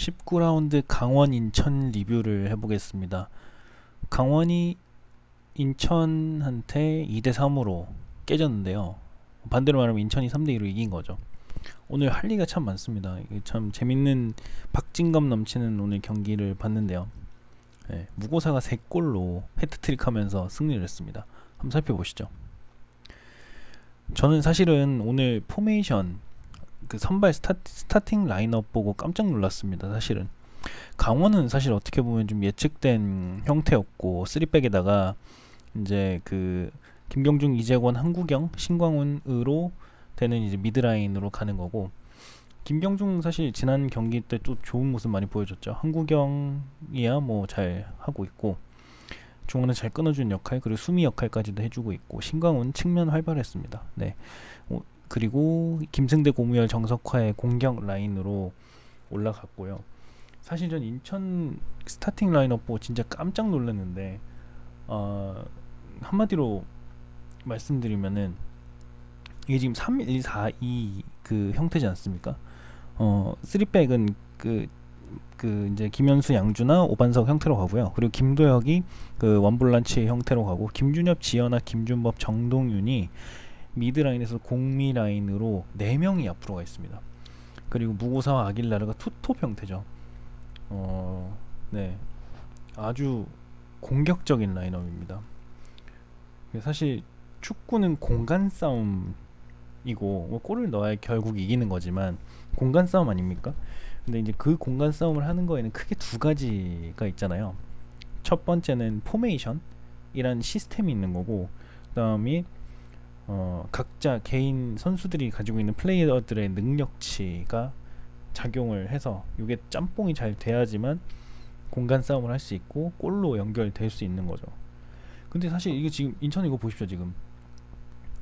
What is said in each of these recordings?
19라운드 강원 인천 리뷰를 해보겠습니다. 강원이 인천한테 2대3으로 깨졌는데요. 반대로 말하면 인천이 3대2로 이긴 거죠. 오늘 할 얘기가 참 많습니다. 이게 참 재밌는 박진감 넘치는 오늘 경기를 봤는데요. 무고사가 3골로 해트트릭 하면서 승리를 했습니다. 한번 살펴보시죠. 저는 사실은 오늘 포메이션 그 선발 스타팅 라인업 보고 깜짝 놀랐습니다. 사실은 강원은 사실 어떻게 보면 좀 예측된 형태였고 3백에다가 이제 그 김경중, 이재권, 한국영, 신광훈으로 되는 이제 미드라인으로 가는 거고, 김경중 사실 지난 경기 때 또 좋은 모습 많이 보여줬죠. 한국영이야 뭐 잘 하고 있고, 중원은 잘 끊어주는 역할, 그리고 수미 역할까지도 해주고 있고, 신광훈 측면 활발했습니다. 네. 그리고 김승대, 고무열, 정석화의 공격 라인으로 올라갔고요. 사실 전 인천 스타팅 라인업 보고 진짜 깜짝 놀랐는데, 한마디로 말씀드리면은 이게 지금 3-1-4-2 그 형태지 않습니까? 3백은 그 이제 김현수, 양준하, 오반석 형태로 가고요. 그리고 김도혁이 그 원볼란치 형태로 가고, 김준엽, 지현아, 김준법, 정동윤이 미드라인에서 공미 라인으로 4명이 앞으로 가 있습니다. 그리고 무고사와 아길라르가 투톱 형태죠. 네, 아주 공격적인 라인업입니다. 사실 축구는 공간 싸움이고, 뭐 골을 넣어야 결국 이기는 거지만 공간 싸움 아닙니까? 근데 이제 그 공간 싸움을 하는 거에는 크게 두 가지가 있잖아요. 첫 번째는 포메이션이란 시스템이 있는 거고, 그다음에 각자 개인 선수들이 가지고 있는 플레이어들의 능력치가 작용을 해서 이게 짬뽕이 잘 돼야지만 공간 싸움을 할 수 있고 골로 연결될 수 있는 거죠. 근데 사실 이게 지금 인천 이거 보십시오. 지금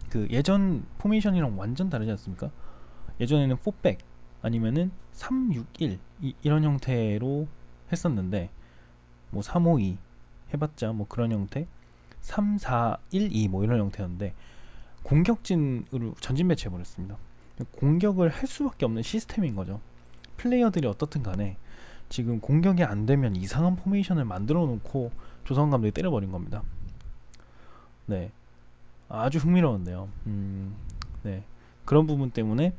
그 예전 포메이션이랑 완전 다르지 않습니까? 예전에는 4백 아니면은 3-6-1 이런 형태로 했었는데, 뭐 3-5-2 해봤자 뭐 그런 형태, 3-4-1-2 뭐 이런 형태였는데 공격진으로 전진 배치해버렸습니다. 공격을 할 수밖에 없는 시스템인 거죠. 플레이어들이 어떻든 간에 지금 공격이 안 되면 이상한 포메이션을 만들어 놓고 조성환 감독이 때려버린 겁니다. 네, 아주 흥미로운데요. 네, 그런 부분 때문에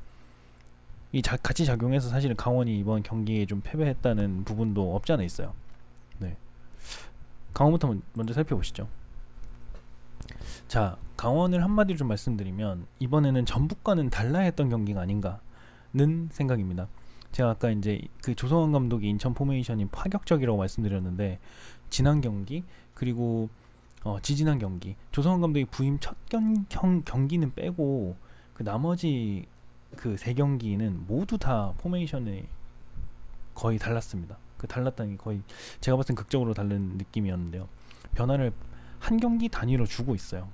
같이 작용해서 사실은 강원이 이번 경기에 좀 패배했다는 부분도 없지 않아 있어요. 네, 강원부터 먼저 살펴보시죠. 자, 강원을 한마디로 좀 말씀드리면 이번에는 전북과는 달라야 했던 경기가 아닌가는 생각입니다. 제가 아까 이제 그 조성환 감독이 인천 포메이션이 파격적이라고 말씀드렸는데, 지난 경기 그리고 지지난 경기 조성환 감독이 부임 첫 경기는 빼고 그 나머지 그 3경기는 모두 다 포메이션이 거의 달랐습니다. 그 달랐다는 게 거의 제가 봤을 땐 극적으로 다른 느낌이었는데요. 변화를 한 경기 단위로 주고 있어요.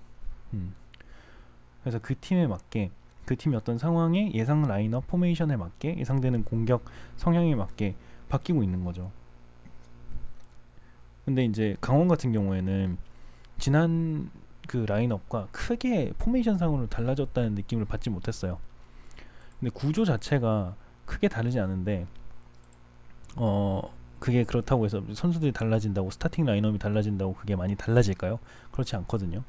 그래서 그 팀에 맞게, 그 팀이 어떤 상황에 예상 라인업 포메이션에 맞게, 예상되는 공격 성향에 맞게 바뀌고 있는 거죠. 근데 이제 강원 같은 경우에는 지난 그 라인업과 크게 포메이션 상으로 달라졌다는 느낌을 받지 못했어요. 근데 구조 자체가 크게 다르지 않은데, 그게 그렇다고 해서 선수들이 달라진다고, 스타팅 라인업이 달라진다고 그게 많이 달라질까요? 그렇지 않거든요.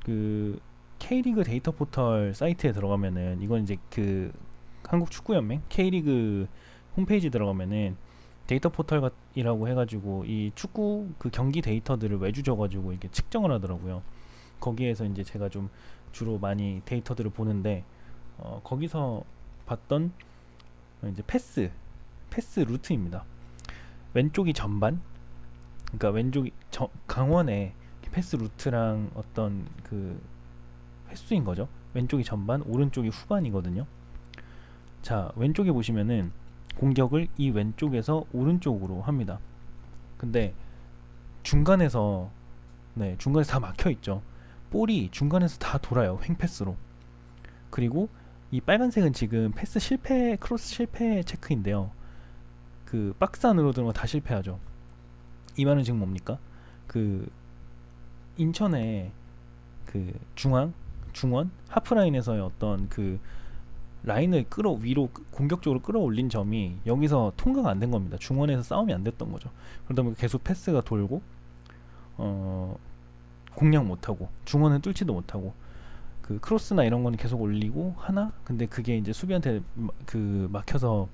그 K리그 데이터 포털 사이트에 들어가면은, 이건 이제 그 한국 축구연맹 K리그 홈페이지 들어가면은 데이터 포털이라고 해가지고 이 축구 그 경기 데이터들을 외주 줘가지고 이렇게 측정을 하더라고요. 거기에서 이제 제가 좀 주로 많이 데이터들을 보는데, 거기서 봤던 이제 패스 루트입니다. 왼쪽이 전반, 그러니까 왼쪽이 강원의 패스 루트랑 어떤 그 횟수인 거죠. 왼쪽이 전반, 오른쪽이 후반이거든요. 자, 왼쪽에 보시면은 공격을 이 왼쪽에서 오른쪽으로 합니다. 근데 중간에서 다 막혀 있죠. 볼이 중간에서 다 돌아요. 횡패스로. 그리고 이 빨간색은 지금 패스 실패, 크로스 실패 체크인데요. 그 박스 안으로 들어가 다 실패하죠. 이 말은 지금 뭡니까? 그 인천의 그 중원 하프라인에서의 어떤 그 라인을 위로 공격적으로 끌어올린 점이 여기서 통과가 안 된 겁니다. 중원에서 싸움이 안 됐던 거죠. 그러다 보니까 계속 패스가 돌고 공략 못하고 중원은 뚫지도 못하고 그 크로스나 이런 거는 계속 올리고 하나, 근데 그게 이제 수비한테 막혀서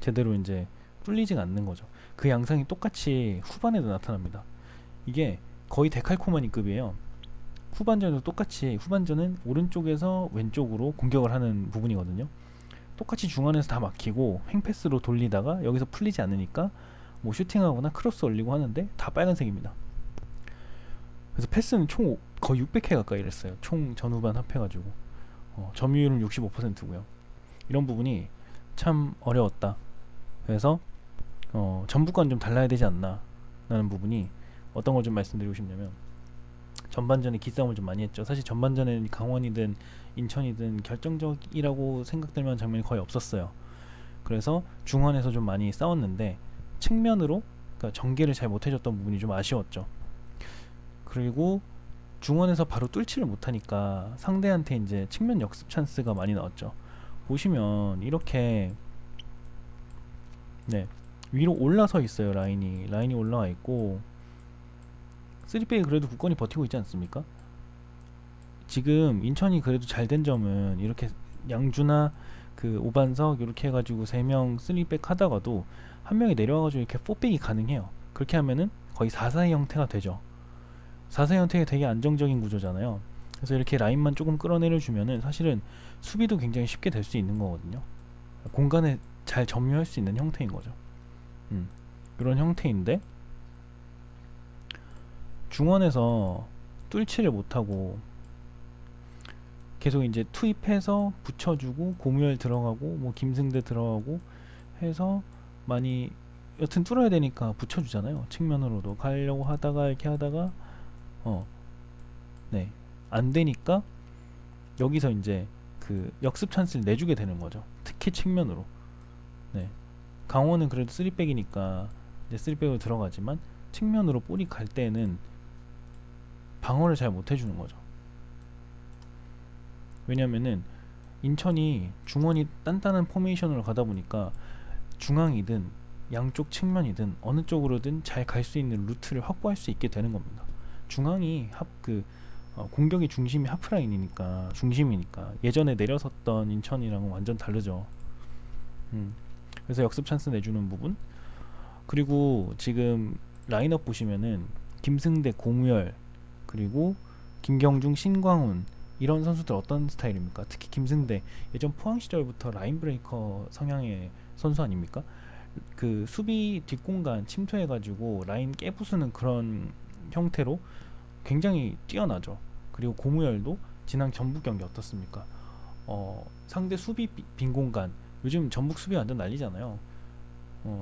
제대로 이제 뚫리지가 않는 거죠. 그 양상이 똑같이 후반에도 나타납니다. 이게 거의 데칼코마니급이에요. 후반전도 똑같이, 후반전은 오른쪽에서 왼쪽으로 공격을 하는 부분이거든요. 똑같이 중앙에서 다 막히고 횡패스로 돌리다가 여기서 풀리지 않으니까 뭐 슈팅하거나 크로스 올리고 하는데 다 빨간색입니다. 그래서 패스는 총 거의 600회 가까이 했어요. 총 전후반 합해가지고 점유율은 65%고요. 이런 부분이 참 어려웠다. 그래서 전북과는 좀 달라야 되지 않나 라는 부분이, 어떤 걸 좀 말씀드리고 싶냐면, 전반전에 기싸움을 좀 많이 했죠. 사실 전반전에는 강원이든 인천이든 결정적이라고 생각될 만한 장면이 거의 없었어요. 그래서 중원에서 좀 많이 싸웠는데 측면으로, 그러니까 전개를 잘 못해줬던 부분이 좀 아쉬웠죠. 그리고 중원에서 바로 뚫지를 못하니까 상대한테 이제 측면 역습 찬스가 많이 나왔죠. 보시면 이렇게 위로 올라서 있어요. 라인이 올라와 있고 3백이 그래도 굳건히 버티고 있지 않습니까? 지금 인천이 그래도 잘 된 점은, 이렇게 양주나 그 오반석 이렇게 해가지고 3명 3백 하다가도 한 명이 내려와가지고 이렇게 4백이 가능해요. 그렇게 하면은 거의 4-4-2 형태가 되죠. 4-4-2 형태가 되게 안정적인 구조잖아요. 그래서 이렇게 라인만 조금 끌어내려주면은 사실은 수비도 굉장히 쉽게 될 수 있는 거거든요. 공간에 잘 점유할 수 있는 형태인 거죠. 그런 형태인데 중원에서 뚫지를 못하고 계속 이제 투입해서 붙여주고 고무열 들어가고 뭐 김승대 들어가고 해서 많이 여튼 뚫어야 되니까 붙여주잖아요. 측면으로도 가려고 하다가 이렇게 하다가 안 되니까 여기서 이제 그 역습 찬스를 내주게 되는 거죠. 특히 측면으로. 강원은 그래도 3백이니까 이제 3백으로 들어가지만 측면으로 볼이 갈 때는 방어를 잘 못해주는 거죠. 왜냐면은 인천이 중원이 단단한 포메이션으로 가다 보니까 중앙이든 양쪽 측면이든 어느 쪽으로든 잘 갈 수 있는 루트를 확보할 수 있게 되는 겁니다. 중앙이 공격의 중심이 하프라인이니까, 중심이니까 예전에 내려섰던 인천이랑은 완전 다르죠. 그래서 역습 찬스 내주는 부분, 그리고 지금 라인업 보시면은 김승대, 고무열, 그리고 김경중, 신광훈, 이런 선수들 어떤 스타일입니까? 특히 김승대, 예전 포항 시절부터 라인 브레이커 성향의 선수 아닙니까? 그 수비 뒷공간 침투해가지고 라인 깨부수는 그런 형태로 굉장히 뛰어나죠. 그리고 고무열도 지난 전북 경기 어떻습니까? 상대 수비 빈 공간, 요즘 전북 수비 완전 난리잖아요.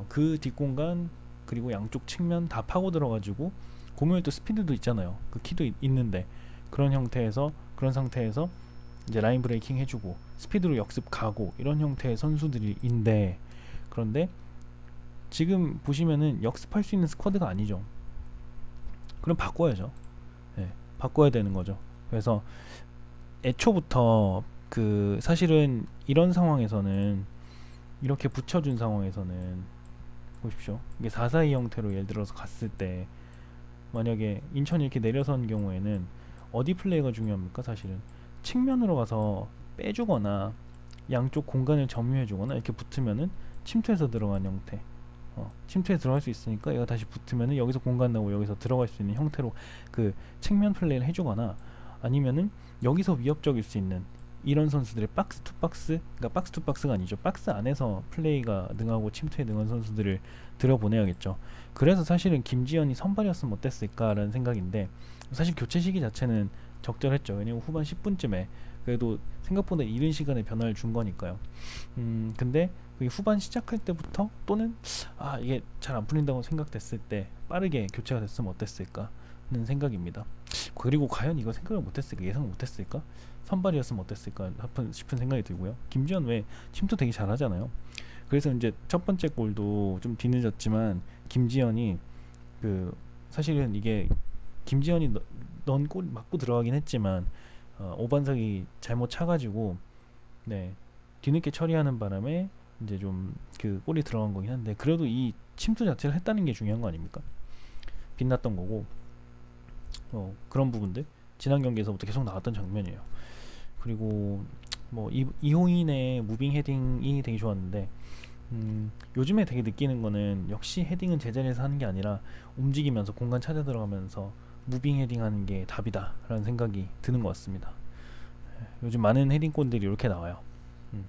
그 뒷공간 그리고 양쪽 측면 다 파고 들어가지고, 고무열도 스피드도 있잖아요. 그 키도 있는데 그런 상태에서 이제 라인 브레이킹 해주고 스피드로 역습 가고 이런 형태의 선수들인데, 그런데 지금 보시면은 역습할 수 있는 스쿼드가 아니죠. 그럼 바꿔야죠. 바꿔야 되는 거죠. 그래서 애초부터 사실은 이런 상황에서는, 이렇게 붙여준 상황에서는 보십시오. 이게 4-4-2 형태로 예를 들어서 갔을 때 만약에 인천이 이렇게 내려선 경우에는 어디 플레이가 중요합니까? 사실은 측면으로 가서 빼주거나 양쪽 공간을 점유해주거나 이렇게 붙으면은 침투해서 들어간 형태, 침투에 들어갈 수 있으니까 얘가 다시 붙으면은 여기서 공간 나오고 여기서 들어갈 수 있는 형태로 그 측면 플레이를 해주거나, 아니면은 여기서 위협적일 수 있는 이런 선수들의 박스 투 박스, 그러니까 박스 투 박스가 아니죠. 박스 안에서 플레이가 능하고 침투에 능한 선수들을 들여보내야겠죠. 그래서 사실은 김지현이 선발이었으면 어땠을까라는 생각인데, 사실 교체 시기 자체는 적절했죠. 왜냐면 후반 10분쯤에 그래도 생각보다 이른 시간에 변화를 준 거니까요. 근데 후반 시작할 때부터, 또는 이게 잘 안 풀린다고 생각됐을 때 빠르게 교체가 됐으면 어땠을까는 생각입니다. 그리고 과연 이거 생각을 못했을까, 예상을 못했을까, 선발이었으면 어땠을까 싶은 생각이 들고요. 김지현 왜 침투 되게 잘하잖아요. 그래서 이제 첫 번째 골도 좀 뒤늦었지만 김지현이 사실은 이게 김지현이 넣은 골 맞고 들어가긴 했지만 오반석이 잘못 차가지고 뒤늦게 처리하는 바람에 이제 좀 그 골이 들어간 거긴 한데, 그래도 이 침투 자체를 했다는 게 중요한 거 아닙니까? 빛났던 거고, 그런 부분들 지난 경기에서부터 계속 나왔던 장면이에요. 그리고 뭐 이호인의 무빙 헤딩이 되게 좋았는데, 요즘에 되게 느끼는 거는 역시 헤딩은 제자리에서 하는 게 아니라 움직이면서 공간 찾아 들어가면서 무빙 헤딩하는 게 답이다라는 생각이 드는 것 같습니다. 요즘 많은 헤딩골들이 이렇게 나와요. 음.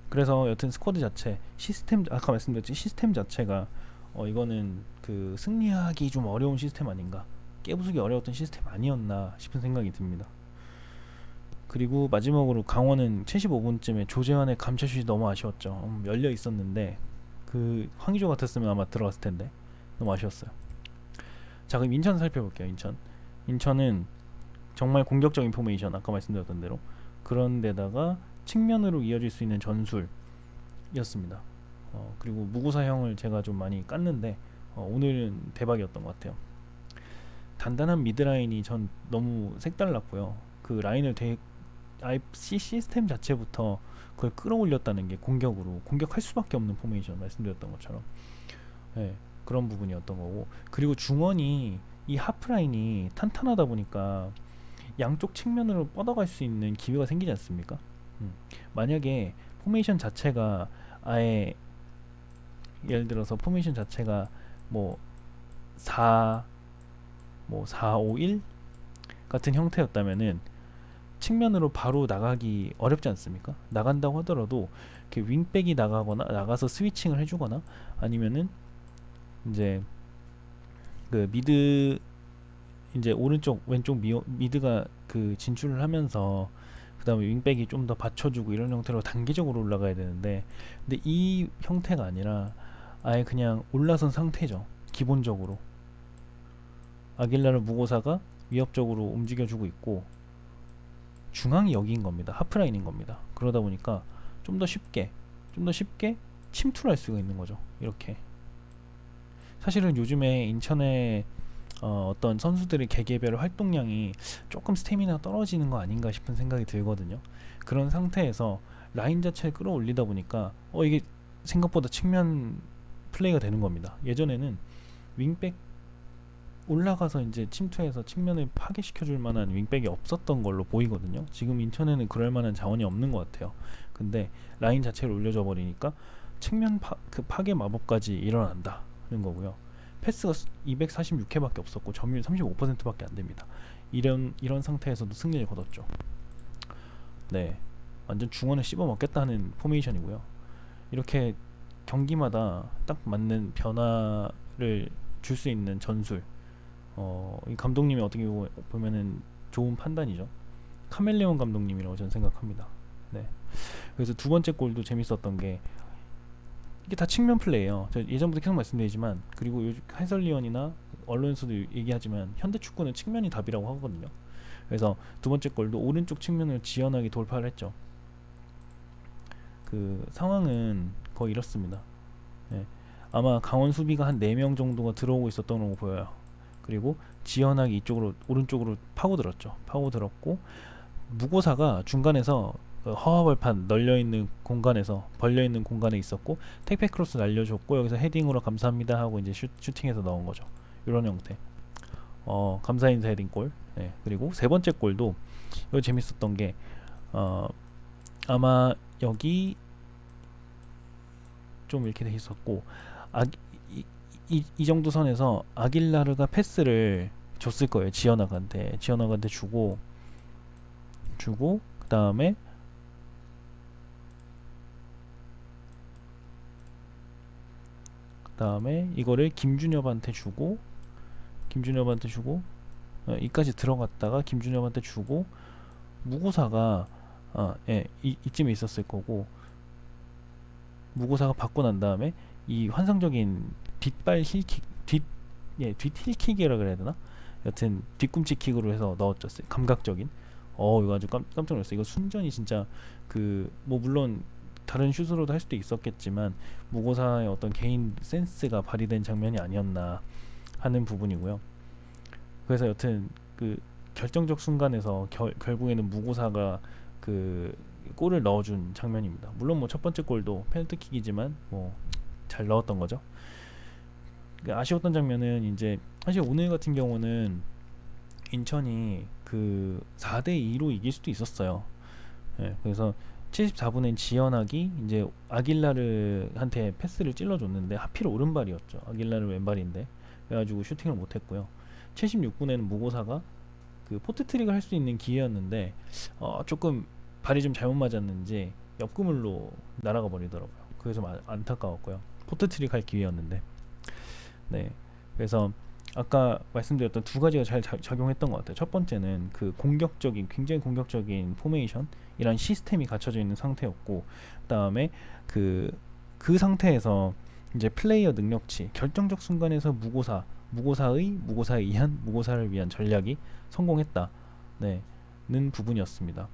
그래서 여튼 스쿼드 자체, 시스템, 아까 말씀드렸지, 시스템 자체가 이거는 그 승리하기 좀 어려운 시스템 아닌가, 깨부수기 어려웠던 시스템 아니었나 싶은 생각이 듭니다. 그리고 마지막으로 강원은 75분쯤에 조재환의 감차슛이 너무 아쉬웠죠. 열려 있었는데 그 황의조 같았으면 아마 들어갔을 텐데 너무 아쉬웠어요. 자, 그럼 인천 살펴볼게요. 인천은 정말 공격적인 포메이션, 아까 말씀드렸던 대로, 그런 데다가 측면으로 이어질 수 있는 전술이었습니다. 그리고 무구사형을 제가 좀 많이 깠는데 오늘은 대박이었던 것 같아요. 단단한 미드라인이 전 너무 색달랐고요. 그 라인을 되게 아예 시스템 자체부터 그걸 끌어올렸다는 게 공격할 수밖에 없는 포메이션, 말씀드렸던 것처럼 그런 부분이었던 거고, 그리고 중원이, 이 하프라인이 탄탄하다 보니까 양쪽 측면으로 뻗어갈 수 있는 기회가 생기지 않습니까? 만약에 포메이션 자체가 아예, 예를 들어서 포메이션 자체가 뭐 4, 뭐 4, 5, 1 같은 형태였다면은 측면으로 바로 나가기 어렵지 않습니까? 나간다고 하더라도 이렇게 윙백이 나가서 스위칭을 해주거나, 아니면은 이제 그 미드, 이제 오른쪽 왼쪽 미드가 그 진출을 하면서 그 다음에 윙백이 좀 더 받쳐주고 이런 형태로 단계적으로 올라가야 되는데, 근데 이 형태가 아니라 아예 그냥 올라선 상태죠. 기본적으로 아길라르 무고사가 위협적으로 움직여주고 있고 중앙이 여기인 겁니다. 하프라인인 겁니다. 그러다 보니까 좀 더 쉽게 침투를 할 수가 있는 거죠. 이렇게. 사실은 요즘에 인천의 어떤 선수들의 개개별 활동량이 조금 스태미나 떨어지는 거 아닌가 싶은 생각이 들거든요. 그런 상태에서 라인 자체를 끌어올리다 보니까 이게 생각보다 측면 플레이가 되는 겁니다. 예전에는 윙백 올라가서 이제 침투해서 측면을 파괴시켜줄 만한 윙백이 없었던 걸로 보이거든요. 지금 인천에는 그럴 만한 자원이 없는 것 같아요. 근데 라인 자체를 올려줘 버리니까 측면 그 파괴 마법까지 일어난다는 거고요. 패스가 246회밖에 없었고 점유율 35%밖에 안 됩니다. 이런 상태에서도 승리를 거뒀죠. 네, 완전 중원을 씹어 먹겠다는 포메이션이고요. 이렇게 경기마다 딱 맞는 변화를 줄 수 있는 전술. 이 감독님이 어떻게 보면은 좋은 판단이죠. 카멜레온 감독님이라고 저는 생각합니다. 네. 그래서 두 번째 골도 재밌었던 게, 이게 다 측면 플레이예요. 저 예전부터 계속 말씀드리지만, 그리고 요즘 해설위원이나 언론에서도 얘기하지만 현대 축구는 측면이 답이라고 하거든요. 그래서 두 번째 골도 오른쪽 측면을 지연하게 돌파를 했죠. 그 상황은 거의 이렇습니다. 네. 아마 강원 수비가 한 4명 정도가 들어오고 있었던 걸로 보여요. 그리고 지연하게 이쪽으로, 오른쪽으로 파고들었고 무고사가 중간에서 허허벌판 벌려있는 공간에 있었고 택배 크로스 날려줬고 여기서 헤딩으로 감사합니다 하고 이제 슈팅해서 넣은 거죠. 이런 형태. 감사 인사 헤딩골. 네. 그리고 세 번째 골도 이거 재밌었던 게 아마 여기 좀 이렇게 돼 있었고, 이 정도 선에서 아길라르가 패스를 줬을 거예요. 지어나간테 주고 그 다음에 이거를 김준엽한테 주고 이까지 들어갔다가 김준엽한테 주고 무고사가 이쯤에 있었을 거고, 무고사가 받고 난 다음에 이 환상적인 뒷발 힐킥, 뒷 힐킥이라 그래야 되나? 여튼 뒤꿈치 킥으로 해서 넣었죠. 감각적인. 이거 아주 깜짝 놀랐어요. 이거 순전히 진짜 뭐 물론 다른 슛으로도 할 수도 있었겠지만 무고사의 어떤 개인 센스가 발휘된 장면이 아니었나 하는 부분이고요. 그래서 여튼 그 결정적 순간에서 결국에는 무고사가 그 골을 넣어준 장면입니다. 물론 뭐 첫 번째 골도 페널티킥이지만 뭐 잘 넣었던 거죠. 아쉬웠던 장면은 이제 사실 오늘 같은 경우는 인천이 그 4대2로 이길 수도 있었어요. 예, 그래서 74분엔 지연학이 이제 아길라르한테 패스를 찔러줬는데 하필 오른발이었죠. 아길라르 왼발인데 그래가지고 슈팅을 못했고요. 76분에는 무고사가 그 포트트릭을 할 수 있는 기회였는데 조금 발이 좀 잘못 맞았는지 옆구물로 날아가 버리더라고요. 그게 좀 안타까웠고요. 포트트릭 할 기회였는데. 네. 그래서 아까 말씀드렸던 두 가지가 잘 작용했던 것 같아요. 첫 번째는 그 공격적인 굉장히 공격적인 포메이션 이런 시스템이 갖춰져 있는 상태였고, 그다음에 그 상태에서 이제 플레이어 능력치 결정적 순간에서 무고사를 위한 전략이 성공했다. 네, 는 부분이었습니다.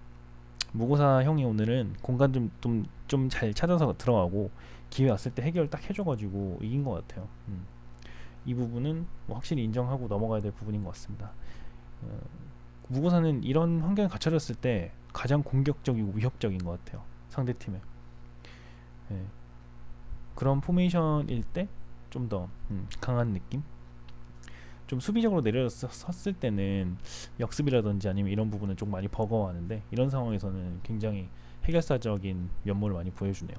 무고사 형이 오늘은 공간 좀 잘 찾아서 들어가고 기회 왔을 때 해결 딱 해줘가지고 이긴 것 같아요. 이 부분은 뭐 확실히 인정하고 넘어가야 될 부분인 것 같습니다. 무고사는 이런 환경에 갇혀졌을 때 가장 공격적이고 위협적인 것 같아요. 상대팀에. 예, 그런 포메이션일 때 좀 더 강한 느낌? 좀 수비적으로 내려섰을 때는 역습이라든지 아니면 이런 부분은 좀 많이 버거워하는데 이런 상황에서는 굉장히 해결사적인 면모를 많이 보여주네요.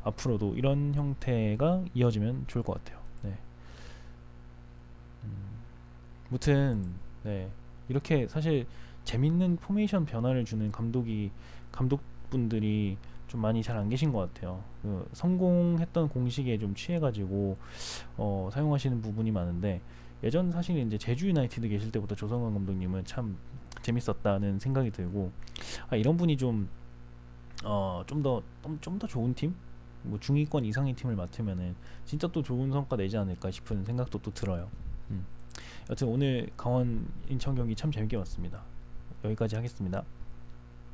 앞으로도 이런 형태가 이어지면 좋을 것 같아요. 네. 무튼 네, 이렇게 사실 재밌는 포메이션 변화를 주는 감독분들이 좀 많이 잘 안 계신 것 같아요. 성공했던 공식에 좀 취해가지고 사용하시는 부분이 많은데 예전 사실 이제 제주 유나이티드 계실 때부터 조성관 감독님은 참 재밌었다는 생각이 들고 이런 분이 좀 더 좋은 팀, 뭐 중위권 이상의 팀을 맡으면은 진짜 또 좋은 성과 내지 않을까 싶은 생각도 또 들어요. 여튼 오늘 강원 인천 경기 참 재밌게 봤습니다. 여기까지 하겠습니다.